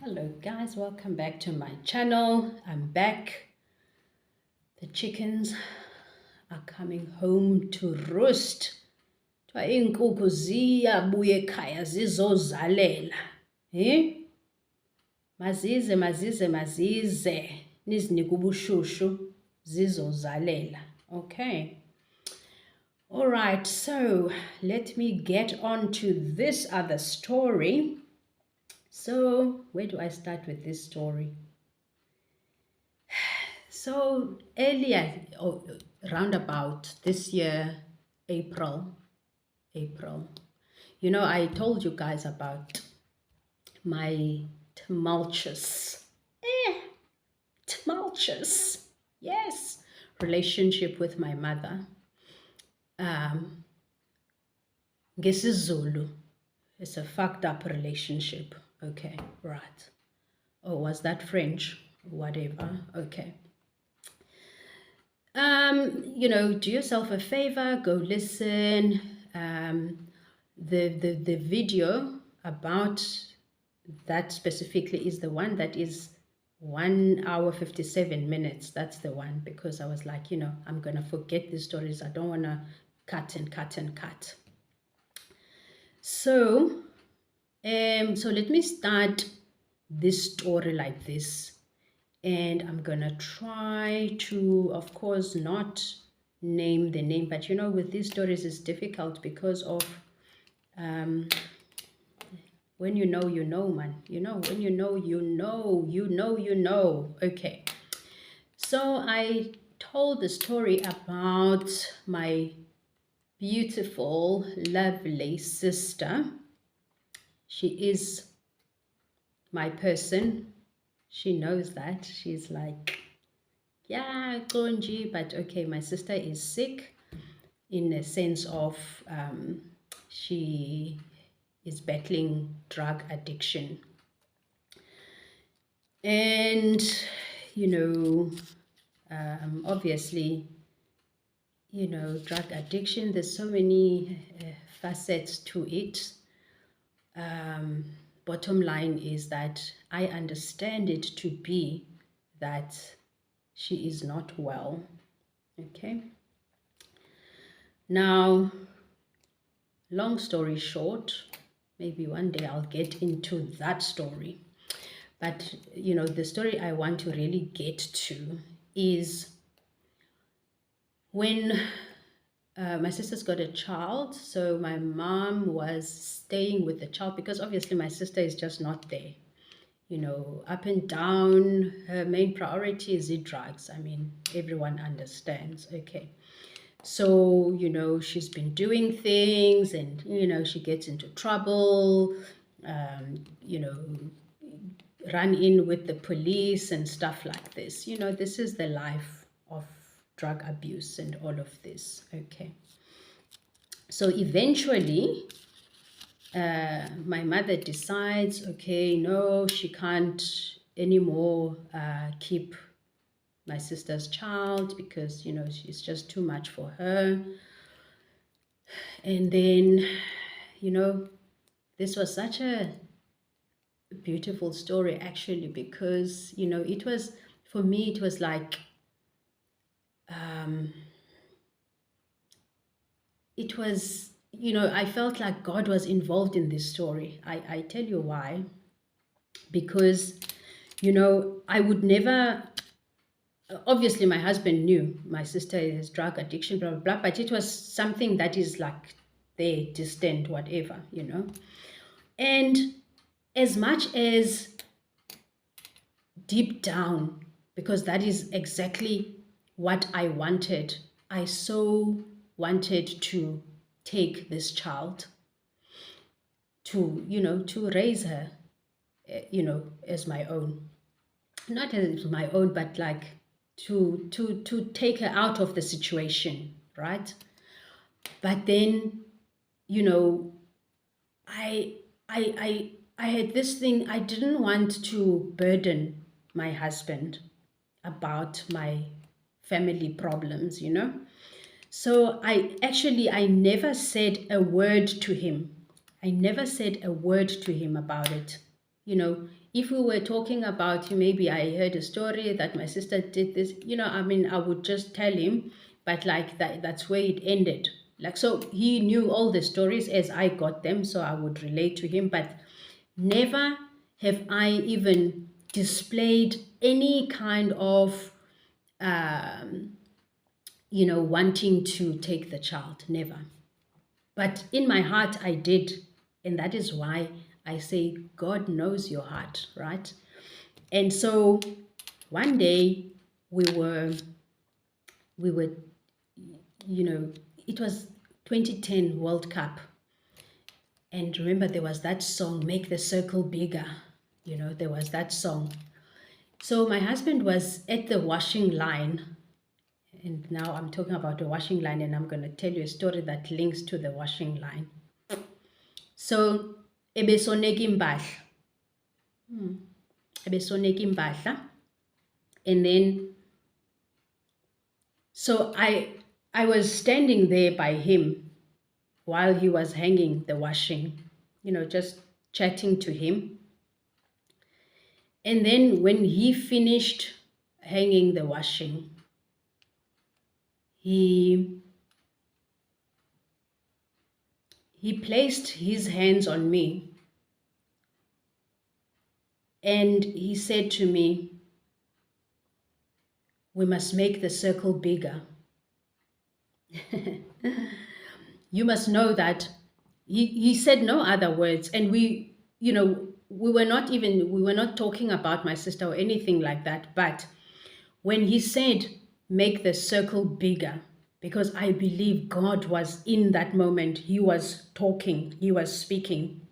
Hello guys, welcome back to my channel. I'm back. The chickens are coming home to roost. Inkukhu ziyabuya ekhaya zizozalela. Mazize nizinike ubushushu zizozalela. Okay. All right, so let me get on to this other story. So where do I start with this story? So earlier, round about this year, April, I told you guys about my tumultuous, yes, relationship with my mother. NgesiZulu, it's a fucked up relationship. Okay, right. Oh, was that French? Whatever. Okay. Do yourself a favor, go listen. The video about that specifically is the one that is 1 hour 57 minutes. That's the one, because I was like, I'm gonna forget these stories. I don't want to cut and cut and cut. So let me start this story like this. And I'm gonna try to, of course, not name the name, but with these stories it's difficult because of when you know, man. When you know. Okay. So I told the story about my beautiful, lovely sister. She is my person. She knows that. She's like, yeah, Konji, but okay, my sister is sick in a sense of she is battling drug addiction. And, obviously, drug addiction, there's so many facets to it. Bottom line is that I understand it to be that she is not well. Okay. Now, long story short, maybe one day I'll get into that story. But, the story I want to really get to is when my sister's got a child. So my mom was staying with the child because obviously my sister is just not there. Up and down, her main priority is the drugs. I mean, everyone understands. Okay. So, she's been doing things and, she gets into trouble, run in with the police and stuff like this. This is the life of drug abuse and all of this. Okay. So eventually, my mother decides, okay, no, she can't anymore keep my sister's child because, she's just too much for her. And then, this was such a beautiful story actually, because, it was, for me, it was like, it was, I felt like God was involved in this story. I tell you why. Because, I would never, obviously my husband knew my sister has drug addiction, blah, blah, blah, but it was something that is like there, distant, whatever, And as much as deep down, because that is exactly what I wanted, I so wanted to take this child to, to raise her, as my own. Not as my own, but like to take her out of the situation, right? But then, I had this thing, I didn't want to burden my husband about my family problems, So I never said a word to him. I never said a word to him about it. if we were talking about, maybe I heard a story that my sister did this, I mean, I would just tell him, but like that's where it ended. Like, so he knew all the stories as I got them, so I would relate to him, but never have I even displayed any kind of, wanting to take the child. Never. But in my heart, I did. And that is why I say God knows your heart, right? And so one day we were, it was 2010 World Cup. And remember, there was that song, Make the Circle Bigger. There was that song. So my husband was at the washing line. And now I'm talking about the washing line, and I'm going to tell you a story that links to the washing line. So, ebesoneka impahla. And then, so I was standing there by him while he was hanging the washing, just chatting to him. And then when he finished hanging the washing, he placed his hands on me and he said to me, we must make the circle bigger. You must know that he said no other words, and we were not talking about my sister or anything like that, but when he said make the circle bigger, because I believe God was in that moment, he was talking, he was speaking.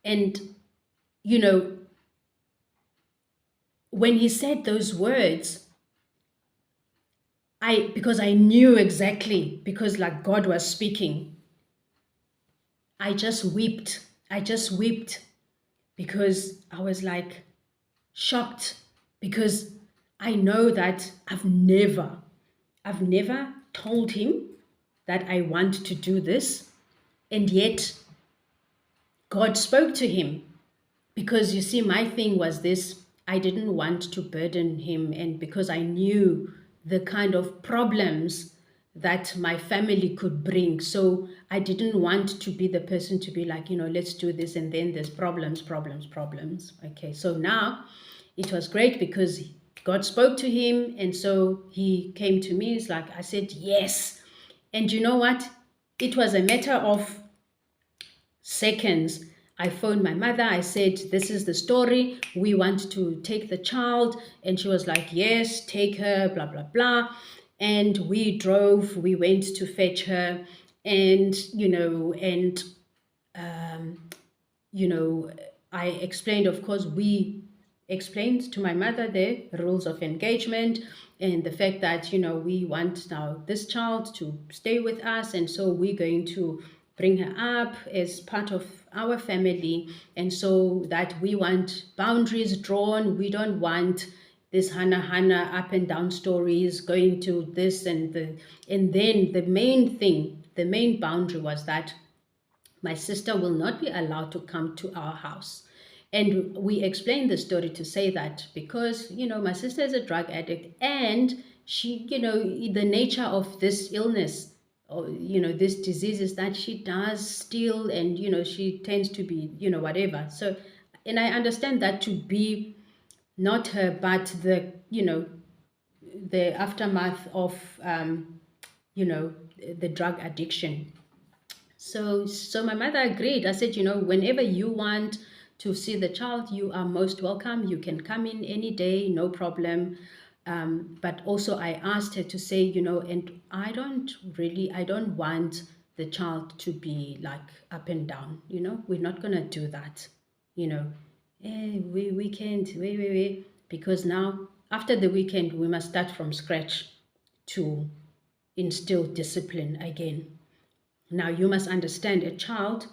And when he said those words, because I knew exactly, because like God was speaking, I just wept because I was like shocked, because I know that I've never told him that I want to do this, and yet God spoke to him. Because you see, my thing was this, I didn't want to burden him, and because I knew the kind of problems that my family could bring, so I didn't want to be the person to be like, let's do this, and then there's problems. Okay, so now it was great because God spoke to him, and so he came to me. It's like I said yes, and you know what, it was a matter of seconds. I phoned my mother. I said, this is the story. We want to take the child. And she was like, yes, take her, blah, blah, blah. And we drove, we went to fetch her. And, I explained, of course, we explained to my mother the rules of engagement and the fact that, we want now this child to stay with us. And so we're going to bring her up as part of our family, and so that we want boundaries drawn. We don't want this hana up and down stories going to this and then the main boundary was that my sister will not be allowed to come to our house. And we explained the story to say that because, my sister is a drug addict, and she, the nature of this illness, or this disease, is that she does steal, and she tends to be whatever. So, and I understand that to be not her, but the the aftermath of the drug addiction. So my mother agreed. I said, whenever you want to see the child, you are most welcome. You can come in any day, no problem. But also I asked her to say, and I don't want the child to be like up and down, we're not going to do that, weekend, wait, because now after the weekend, we must start from scratch to instill discipline again. Now you must understand, a child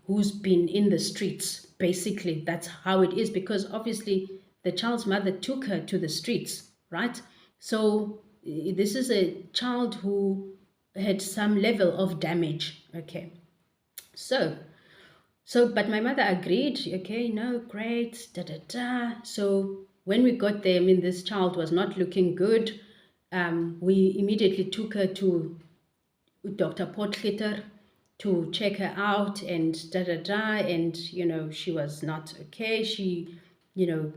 who's been in the streets, basically that's how it is, because obviously the child's mother took her to the streets, right? So this is a child who had some level of damage. Okay, so So, but my mother agreed, okay, no, great, da da da. So when we got there, I mean, this child was not looking good. We immediately took her to Dr. Potgieter to check her out and da da da. And, she was not okay. She,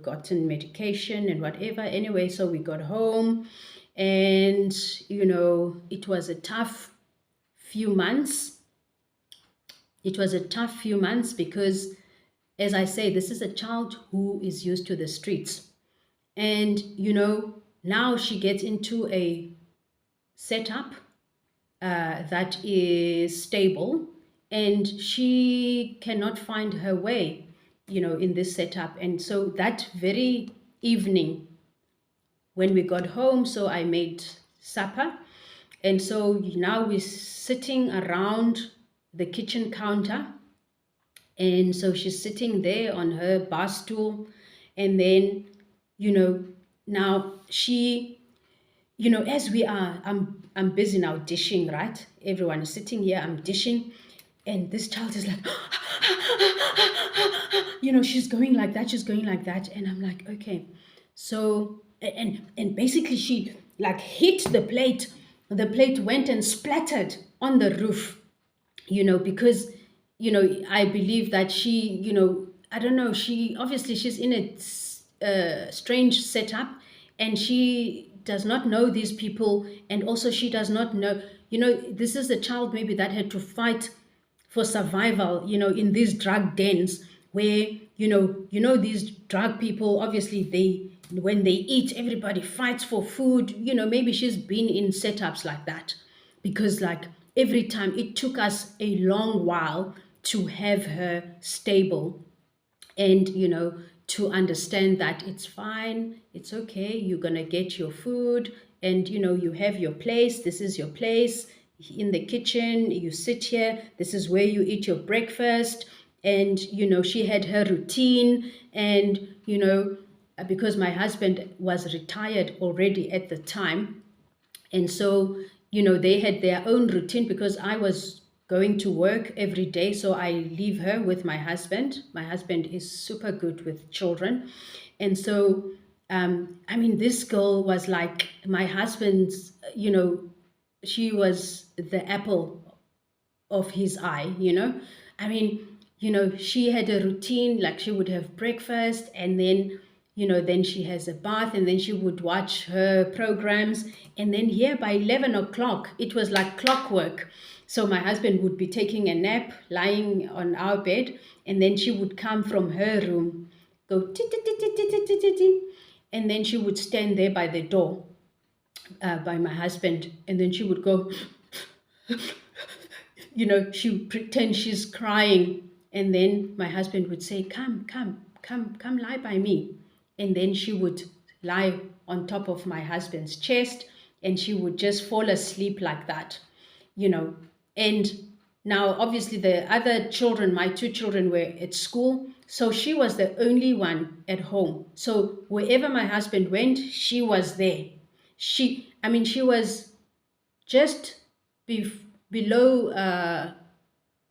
gotten medication and whatever. Anyway, so we got home and, it was a tough few months. It was a tough few months because, as I say, this is a child who is used to the streets. And, now she gets into a setup that is stable, and she cannot find her way, in this setup. And so that very evening when we got home, so I made supper. And so now we're sitting around the kitchen counter. And so she's sitting there on her bar stool. And then, now she, as we are, I'm busy now dishing, right? Everyone is sitting here, I'm dishing. And this child is like, she's going like that, she's going like that. And I'm like, okay. So, and basically she like hit the plate. The plate went and splattered on the roof, because, I believe that she, I don't know, she's in a strange setup, and she does not know these people. And also she does not know, this is a child maybe that had to fight for survival, in these drug dens where, these drug people, obviously when they eat, everybody fights for food. Maybe she's been in setups like that, because like every time it took us a long while to have her stable, and to understand that it's fine, it's okay, you're gonna get your food, and you have your place, this is your place in the kitchen, you sit here, this is where you eat your breakfast. And she had her routine. And because my husband was retired already at the time, and so, they had their own routine, because I was going to work every day. So I leave her with my husband. My husband is super good with children. And so, I mean, this girl was like my husband's, she was the apple of his eye. I mean, she had a routine, like she would have breakfast, and then then she has a bath, and then she would watch her programs. And then here by 11 o'clock it was like clockwork. So my husband would be taking a nap lying on our bed, and then she would come from her room, go tit, tit, tit, tit, tit, tit, tit, tit, and then she would stand there by the door, by my husband, and then she would go she would pretend she's crying. And then my husband would say, come lie by me. And then she would lie on top of my husband's chest, and she would just fall asleep like that. And now obviously the other children, my two children, were at school, so she was the only one at home. So wherever my husband went, she was there. She was just below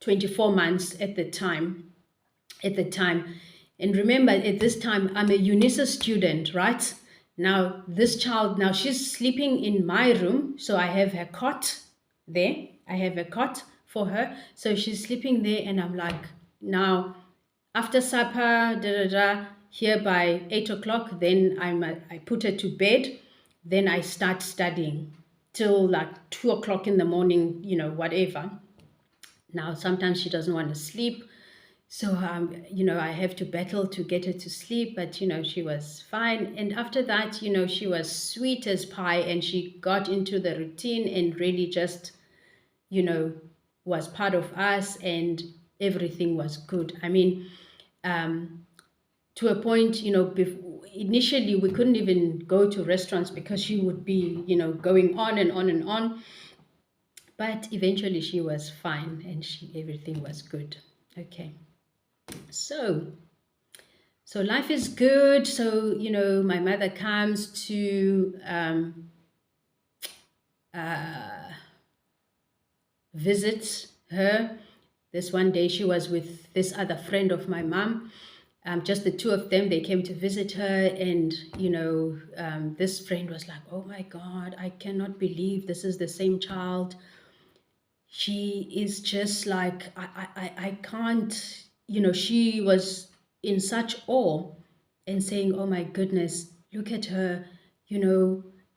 24 months at the time. And remember, at this time I'm a UNISA student, right? Now this child, now she's sleeping in my room, so I have her cot there. I have a cot for her, so she's sleeping there. And I'm like, now after supper, here by 8 o'clock, then I put her to bed. Then I start studying till like 2 o'clock in the morning, whatever. Now sometimes she doesn't want to sleep, so I have to battle to get her to sleep. But she was fine. And after that, she was sweet as pie, and she got into the routine and really just was part of us, and everything was good. I mean, to a point, initially we couldn't even go to restaurants because she would be going on and on and on. But eventually she was fine, and everything was good. Okay, so life is good. So my mother comes to visit her This one day she was with this other friend of my mom, just the two of them. They came to visit her, and this friend was like, oh my God, I cannot believe this is the same child. She is just like, I can't, she was in such awe and saying, oh my goodness, look at her,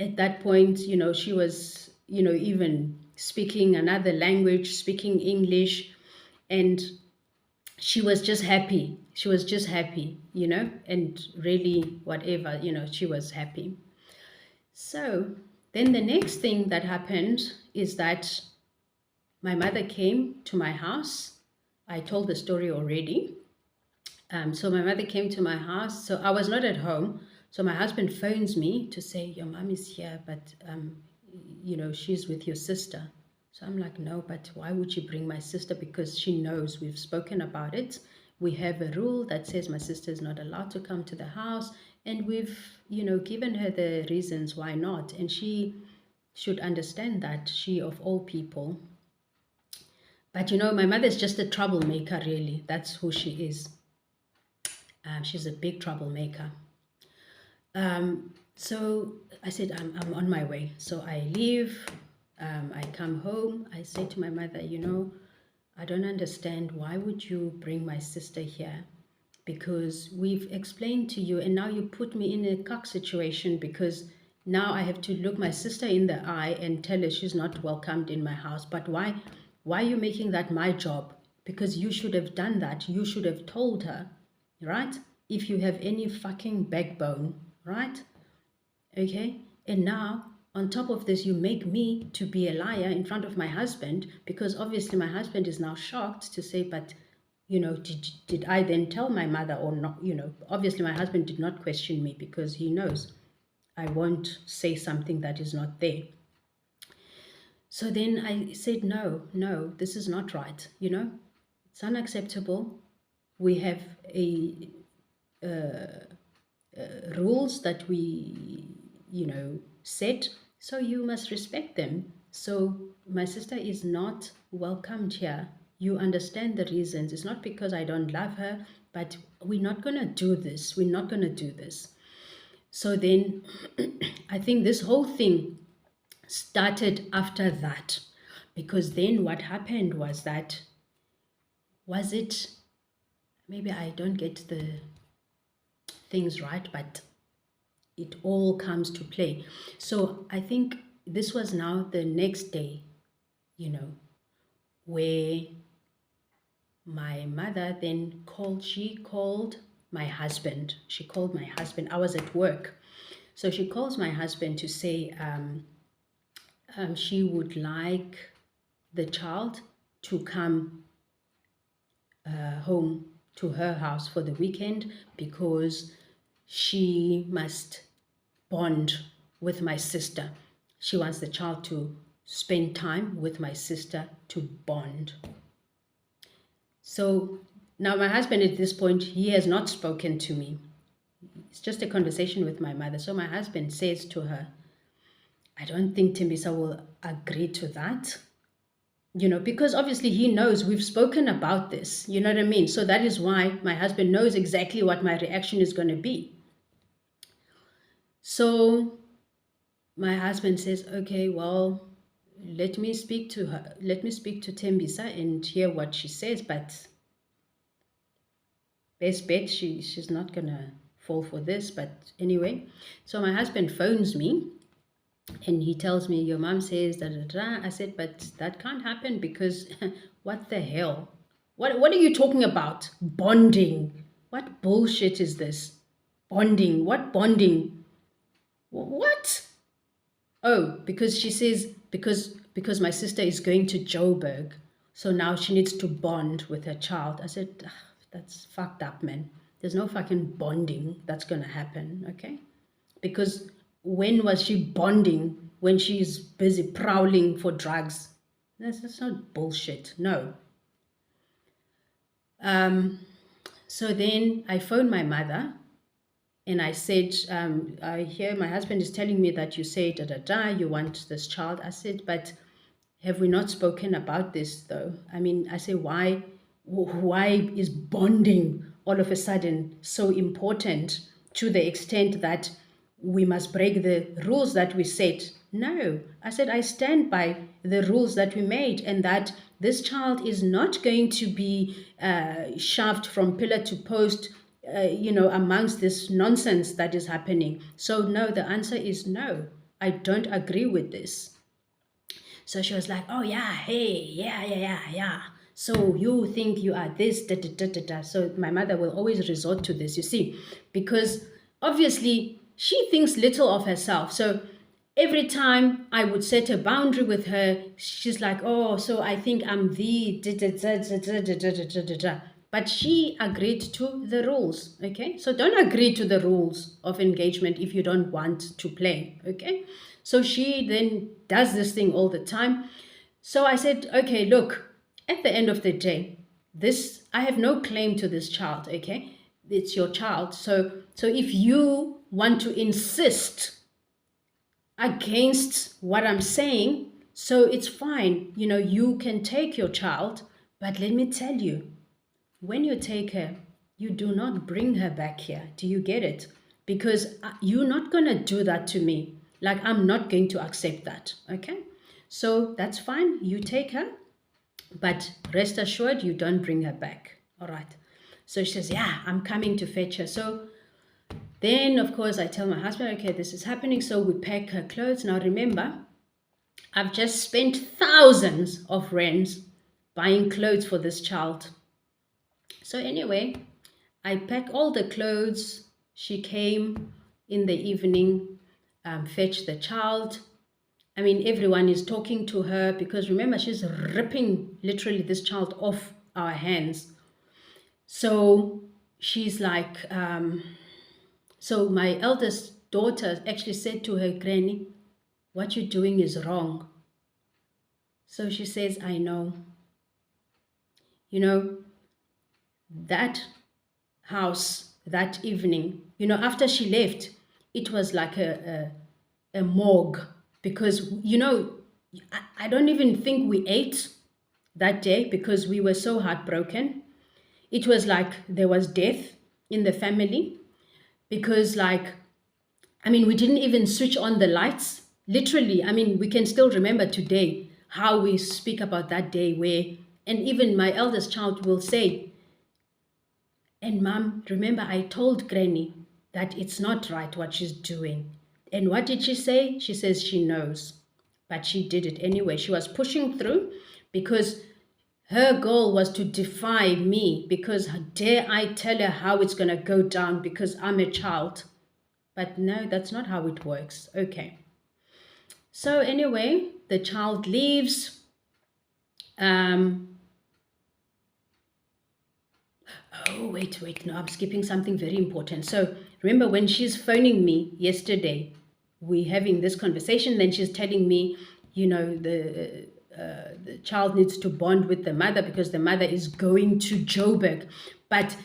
at that point, she was, even speaking another language, speaking English, and she was just happy. She was just happy, and really whatever, she was happy. So then the next thing that happened is that my mother came to my house. I told the story already. So my mother came to my house. So I was not at home. So my husband phones me to say, your mom is here, but, she's with your sister. So I'm like, no, but why would you bring my sister? Because she knows we've spoken about it. We have a rule that says my sister is not allowed to come to the house. And we've, given her the reasons why not. And she should understand that, she of all people. But my mother's just a troublemaker, really. That's who she is. She's a big troublemaker. So I said, I'm on my way. So I leave, I come home. I say to my mother, I don't understand. Why would you bring my sister here? Because we've explained to you, and now you put me in a cuck situation, because now I have to look my sister in the eye and tell her she's not welcomed in my house. But why are you making that my job? Because you should have done that. You should have told her, right? If you have any fucking backbone, right? Okay? And now, on top of this, you make me to be a liar in front of my husband, because obviously my husband is now shocked to say, but, did I then tell my mother or not? Obviously my husband did not question me, because he knows I won't say something that is not there. So then I said, no, this is not right. It's unacceptable. We have rules that we, set, so you must respect them. So my sister is not welcomed here. You understand the reasons. It's not because I don't love her, but we're not going to do this. We're not going to do this. So then I think this whole thing started after that, because then what happened was that, maybe I don't get the things right, but it all comes to play. So I think this was now the next day, where my mother then she called my husband. She called my husband. I was at work. So she calls my husband to say she would like the child to come home to her house for the weekend, because she must bond with my sister. She wants the child to spend time with my sister, to bond. So now my husband at this point, he has not spoken to me. It's just a conversation with my mother. So my husband says to her, I don't think Tembisa will agree to that. Because obviously he knows we've spoken about this, you know what I mean? So that is why my husband knows exactly what my reaction is going to be. So my husband says, okay, well, let me speak to her. Let me speak to Tembisa and hear what she says. But best bet, she's not going to fall for this. But anyway, so my husband phones me. And he tells me, your mom says da da da. I said, but that can't happen, because what the hell? What are you talking about? Bonding. What bullshit is this? Bonding. What bonding? What? Oh, because she says, because my sister is going to Joburg, so now she needs to bond with her child. I said, that's fucked up, man. There's no fucking bonding that's going to happen, okay? Because when was she bonding? When she's busy prowling for drugs? That's not bullshit, no. So then I phoned my mother, and I said, I hear my husband is telling me that you say da da da, you want this child. I said, but have we not spoken about this though? I mean, I say, why is bonding all of a sudden so important to the extent that we must break the rules that we set? No, I said, I stand by the rules that we made, and that this child is not going to be shoved from pillar to post, amongst this nonsense that is happening. So no, the answer is no. I don't agree with this. So she was like, oh yeah, hey, yeah. So you think you are this, da, da, da, da, da. So my mother will always resort to this, you see, because obviously she thinks little of herself. So every time I would set a boundary with her, she's like, oh, so I think I'm the da, da, da, da, da, da, da, da, da, da. But she agreed to the rules, okay? So don't agree to the rules of engagement if you don't want to play, okay? So she then does this thing all the time. So I said, okay, look, at the end of the day, I have no claim to this child, okay? It's your child. So if you want to insist against what I'm saying, so it's fine. You can take your child, but let me tell you, when you take her, you do not bring her back here. Do you get it? Because you're not going to do that to me. Like, I'm not going to accept that, okay? So that's fine. You take her, but rest assured you don't bring her back, all right? So she says, yeah, I'm coming to fetch her. So then, of course, I tell my husband, okay, this is happening. So we pack her clothes. Now, remember, I've just spent thousands of rands buying clothes for this child. So anyway, I pack all the clothes. She came in the evening, fetched the child. I mean, everyone is talking to her because remember, she's ripping literally this child off our hands. So she's like, so my eldest daughter actually said to her granny, what you're doing is wrong. So she says, I know. That house that evening, after she left, it was like a morgue because, I don't even think we ate that day because we were so heartbroken. It was like there was death in the family because we didn't even switch on the lights. Literally, we can still remember today how we speak about that day and even my eldest child will say, and Mom, remember I told Granny that it's not right what she's doing. And what did she say? She says she knows, but she did it anyway. She was pushing through because her goal was to defy me because dare I tell her how it's going to go down because I'm a child. But no, that's not how it works. Okay. So anyway, the child leaves. Oh, wait, no, I'm skipping something very important. So remember when she's phoning me yesterday, we're having this conversation, then she's telling me, the child needs to bond with the mother because the mother is going to Joburg. But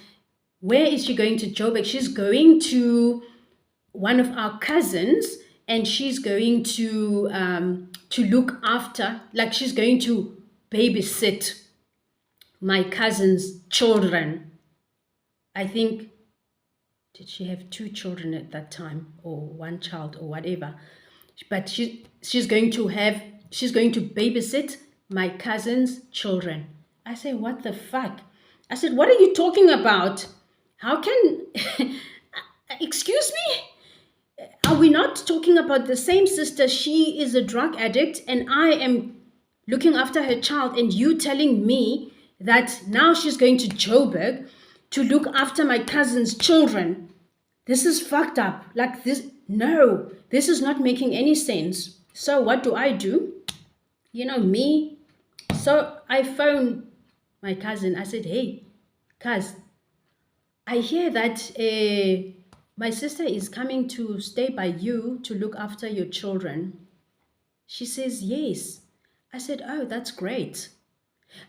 where is she going to Joburg? She's going to one of our cousins and she's going to look after, like she's going to babysit my cousin's children. I think, did she have 2 children at that time or 1 child or whatever? But she's going to babysit my cousin's children. I say, what the fuck? I said, what are you talking about? How can, excuse me? Are we not talking about the same sister? She is a drug addict and I am looking after her child and you telling me that now she's going to Joburg to look after my cousin's children. This is fucked up. Like this, no, this is not making any sense. So what do? Me. So I phoned my cousin. I said, hey, cuz, I hear that my sister is coming to stay by you to look after your children. She says, yes. I said, oh, that's great.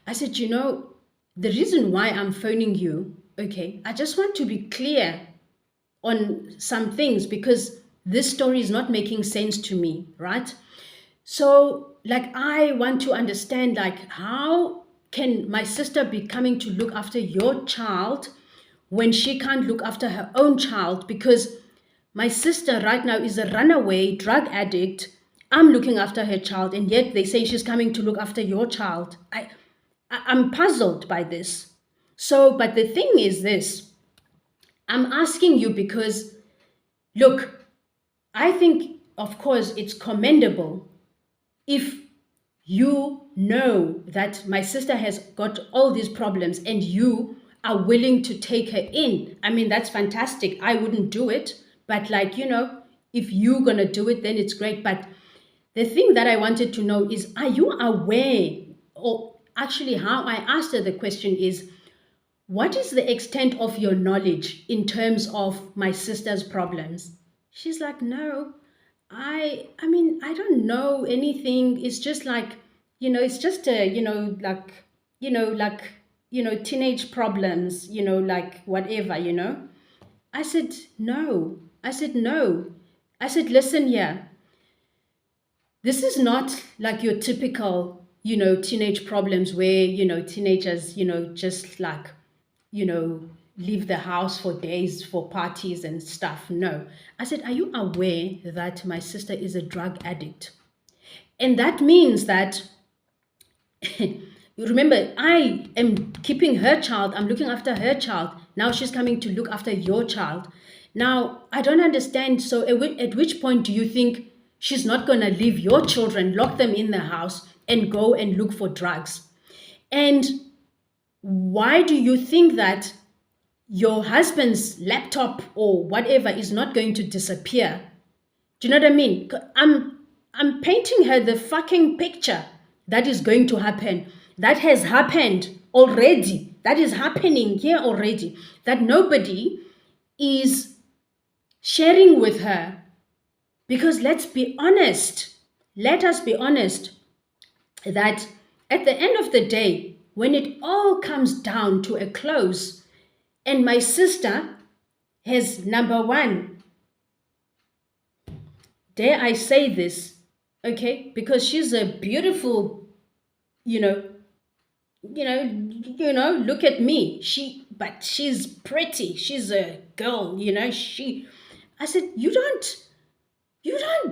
I said, the reason why I'm phoning you, okay, I just want to be clear on some things because this story is not making sense to me, right? So like, I want to understand, like, how can my sister be coming to look after your child when she can't look after her own child? Because my sister right now is a runaway drug addict. I'm looking after her child, and yet they say she's coming to look after your child. I'm puzzled by this. So, but the thing is this, I'm asking you because, look, I think, of course, it's commendable if you know that my sister has got all these problems and you are willing to take her in. I mean, that's fantastic. I wouldn't do it, but, like, if you're going to do it, then it's great. But the thing that I wanted to know is, are you aware, or actually how I asked her the question is, what is the extent of your knowledge in terms of my sister's problems? She's like, no, I mean, I don't know anything. It's just like, it's just a, teenage problems, like whatever. I said, no. I said, no. I said, listen here. This is not like your typical, teenage problems where, teenagers, just like, leave the house for days for parties and stuff. No. I said, are you aware that my sister is a drug addict? And that means that, remember, I am keeping her child. I'm looking after her child. Now she's coming to look after your child. Now, I don't understand. So at which point do you think she's not going to leave your children, lock them in the house, and go and look for drugs? And why do you think that your husband's laptop or whatever is not going to disappear? Do you know what I mean? I'm painting her the fucking picture that is going to happen. That has happened already. That is happening here already. That nobody is sharing with her. Because let's be honest. Let us be honest that at the end of the day, when it all comes down to a close, and my sister has, number one, dare I say this, okay, because she's a beautiful, look at me. But she's pretty. She's a girl, I said, you don't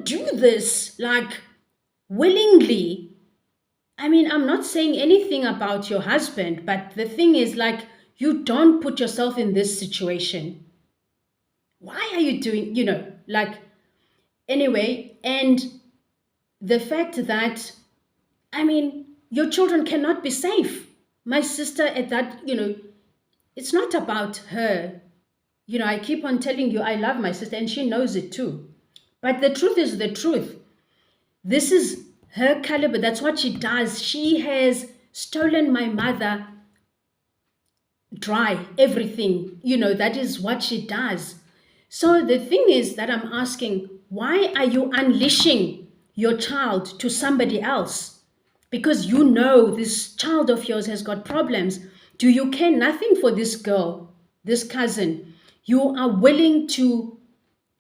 do this like willingly. I mean, I'm not saying anything about your husband, but the thing is, like, you don't put yourself in this situation. Why are you doing, anyway, and the fact that, I mean, your children cannot be safe. My sister at that, it's not about her. I keep on telling you, I love my sister and she knows it too. But the truth is the truth. This is her caliber. That's what she does. She has stolen my mother dry, everything. That is what she does. So the thing is that I'm asking, why are you unleashing your child to somebody else? Because this child of yours has got problems. Do you care nothing for this girl, this cousin? You are willing to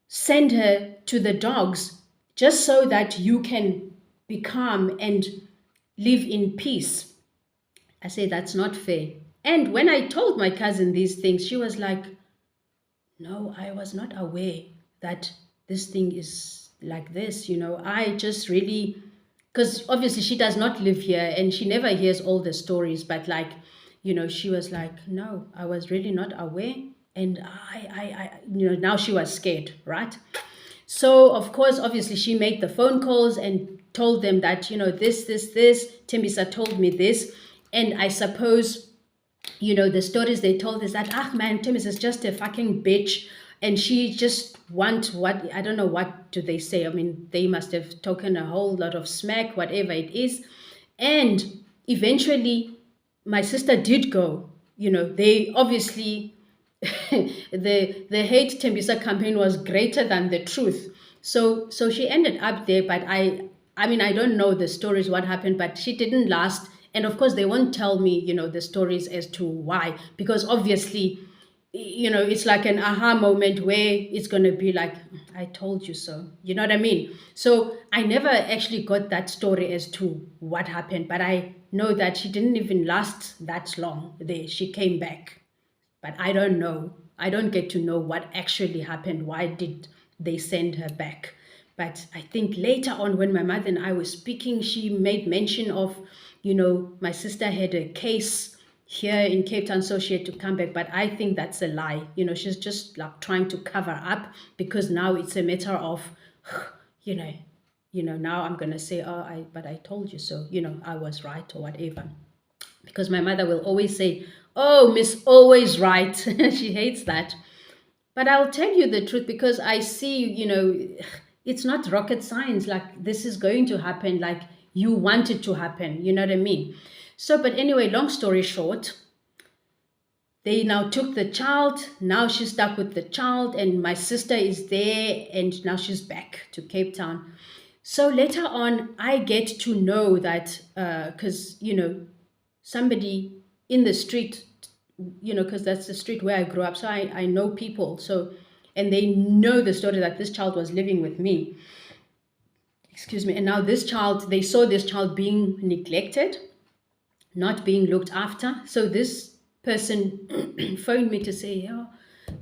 send her to the dogs just so that you can be calm and live in peace. I say, that's not fair. And when I told my cousin these things, she was like, no, I was not aware that this thing is like this. I just really, because obviously she does not live here and she never hears all the stories, but like, she was like, no, I was really not aware. And I now she was scared, right? So, of course, obviously she made the phone calls and told them that, this, Tembisa told me this. And I suppose, the stories they told is that, man, Tembisa is just a fucking bitch. And she just I don't know, what do they say? I mean, they must have taken a whole lot of smack, whatever it is. And eventually my sister did go. They obviously, the hate Tembisa campaign was greater than the truth. So she ended up there, but I mean, I don't know the stories, what happened, but she didn't last. And of course, they won't tell me, the stories as to why, because obviously it's like an aha moment where it's going to be like, I told you so. You know what I mean? So I never actually got that story as to what happened, but I know that she didn't even last that long there. She came back, but I don't know. I don't get to know what actually happened. Why did they send her back? But I think later on, when my mother and I were speaking, she made mention of, my sister had a case here in Cape Town, so she had to come back. But I think that's a lie. She's just like trying to cover up, because now it's a matter of, you know, now I'm gonna say, but I told you so. I was right or whatever. Because my mother will always say, oh, Miss Always Right. She hates that. But I'll tell you the truth, because I see, it's not rocket science. Like, this is going to happen, like you want it to happen. You know what I mean? So, but anyway, long story short, they now took the child. Now she's stuck with the child, and my sister is there, and now she's back to Cape Town. So later on, I get to know that, because, somebody in the street, because that's the street where I grew up. So I know people. So, and they know the story that this child was living with me. Excuse me. And now this child, they saw this child being neglected, not being looked after. So this person phoned me to say, yeah,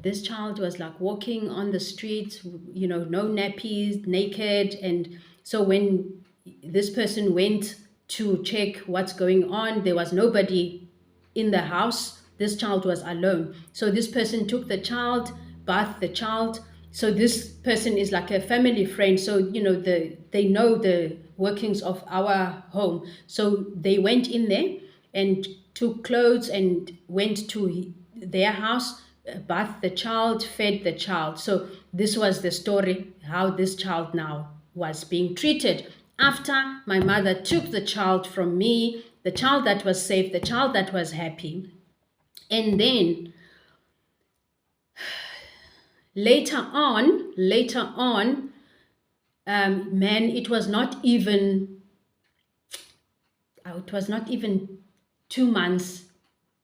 this child was like walking on the street, no nappies, naked. And so when this person went to check what's going on, there was nobody in the house. This child was alone. So this person took the child, bathed the child. So this person is like a family friend. So, they know the workings of our home. So they went in there and took clothes and went to their house, bathed the child, fed the child. So this was the story, how this child now was being treated. After my mother took the child from me, the child that was safe, the child that was happy. And then later on, man, it was not even 2 months,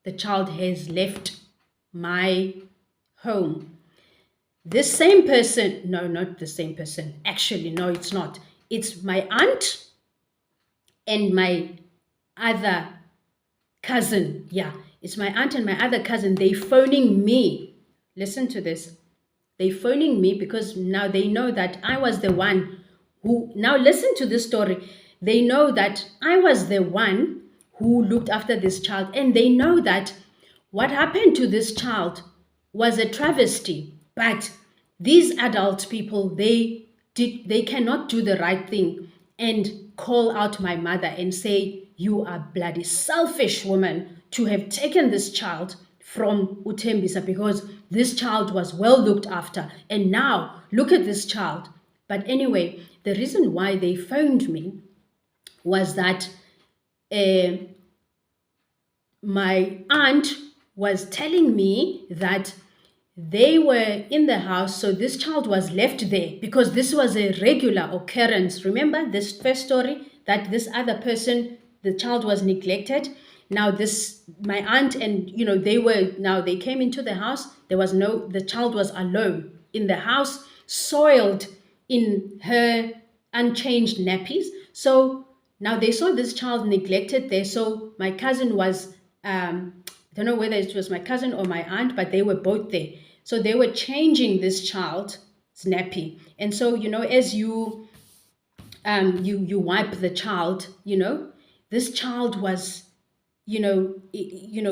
the child has left my home. This same person, no, not the same person. Actually, no, it's not. It's my aunt and my other cousin. Yeah, it's my aunt and my other cousin. They phoning me. Listen to this. They phoning me because now they know that I was the one who, now listen to this story. They know that I was the one who looked after this child, and they know that what happened to this child was a travesty. But these adult people, they cannot do the right thing and call out my mother and say, you are bloody selfish woman to have taken this child from Utembisa, because this child was well looked after, and now look at this child. But anyway, the reason why they phoned me was that my aunt was telling me that they were in the house, so this child was left there because this was a regular occurrence. Remember this first story, that this other person, the child was neglected. Now my aunt and, they came into the house. The child was alone in the house, soiled in her unchanged nappies. So now they saw this child neglected there. So my cousin was, I don't know whether it was my cousin or my aunt, but they were both there. So they were changing this child's nappy. And so, as you wipe the child, this child was,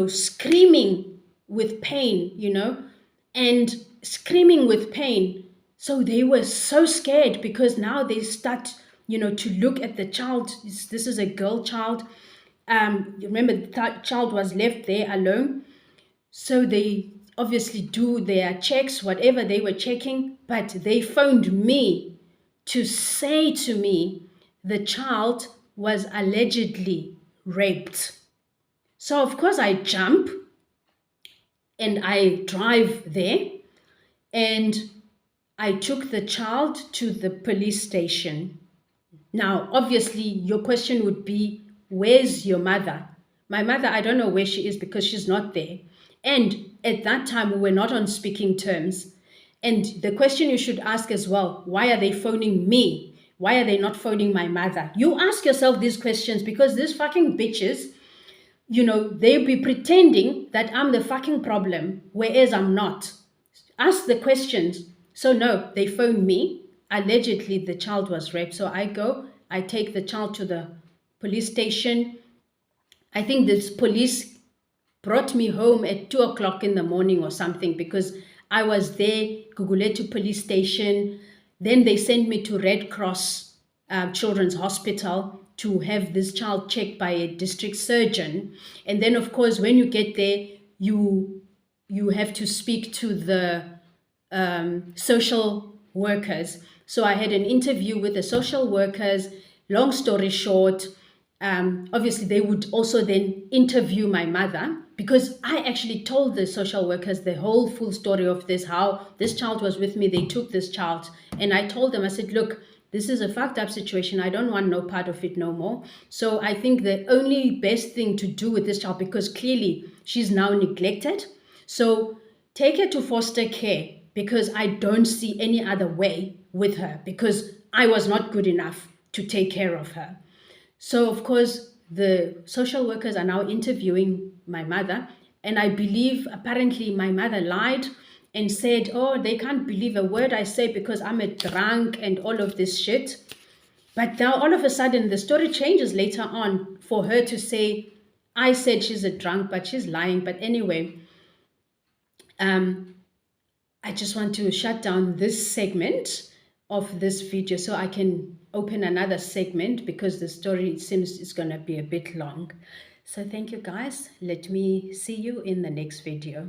screaming with pain, and screaming with pain. So they were so scared, because now they start, to look at the child. This is a girl child. Remember, the child was left there alone. So they obviously do their checks, whatever they were checking, but they phoned me to say to me the child was allegedly raped. So of course I jump and I drive there, and I took the child to the police station. Now, obviously, your question would be, where's your mother? My mother, I don't know where she is, because she's not there. And at that time, we were not on speaking terms. And the question you should ask as well, why are they phoning me? Why are they not phoning my mother? You ask yourself these questions because these fucking bitches, they'll be pretending that I'm the fucking problem, whereas I'm not. Ask the questions. So no, they phoned me. Allegedly, the child was raped. So I take the child to the police station. I think this police brought me home at 2 o'clock in the morning or something, because I was there, Guguletu police station. Then they sent me to Red Cross Children's Hospital to have this child checked by a district surgeon. And then, of course, when you get there, you have to speak to the social workers. So I had an interview with the social workers. Long story short, obviously they would also then interview my mother, because I actually told the social workers the whole full story of this, how this child was with me, they took this child, and I told them, I said, look, this is a fucked up situation, I don't want no part of it no more. So I think the only best thing to do with this child, because clearly she's now neglected, so take her to foster care, because I don't see any other way with her, because I was not good enough to take care of her. So, of course, the social workers are now interviewing my mother. And I believe apparently my mother lied and said, oh, they can't believe a word I say because I'm a drunk and all of this shit. But now all of a sudden the story changes later on for her to say, I said she's a drunk, but she's lying. But anyway, I just want to shut down this segment of this video so I can open another segment, because the story seems it's going to be a bit long. So thank you guys. Let me see you in the next video.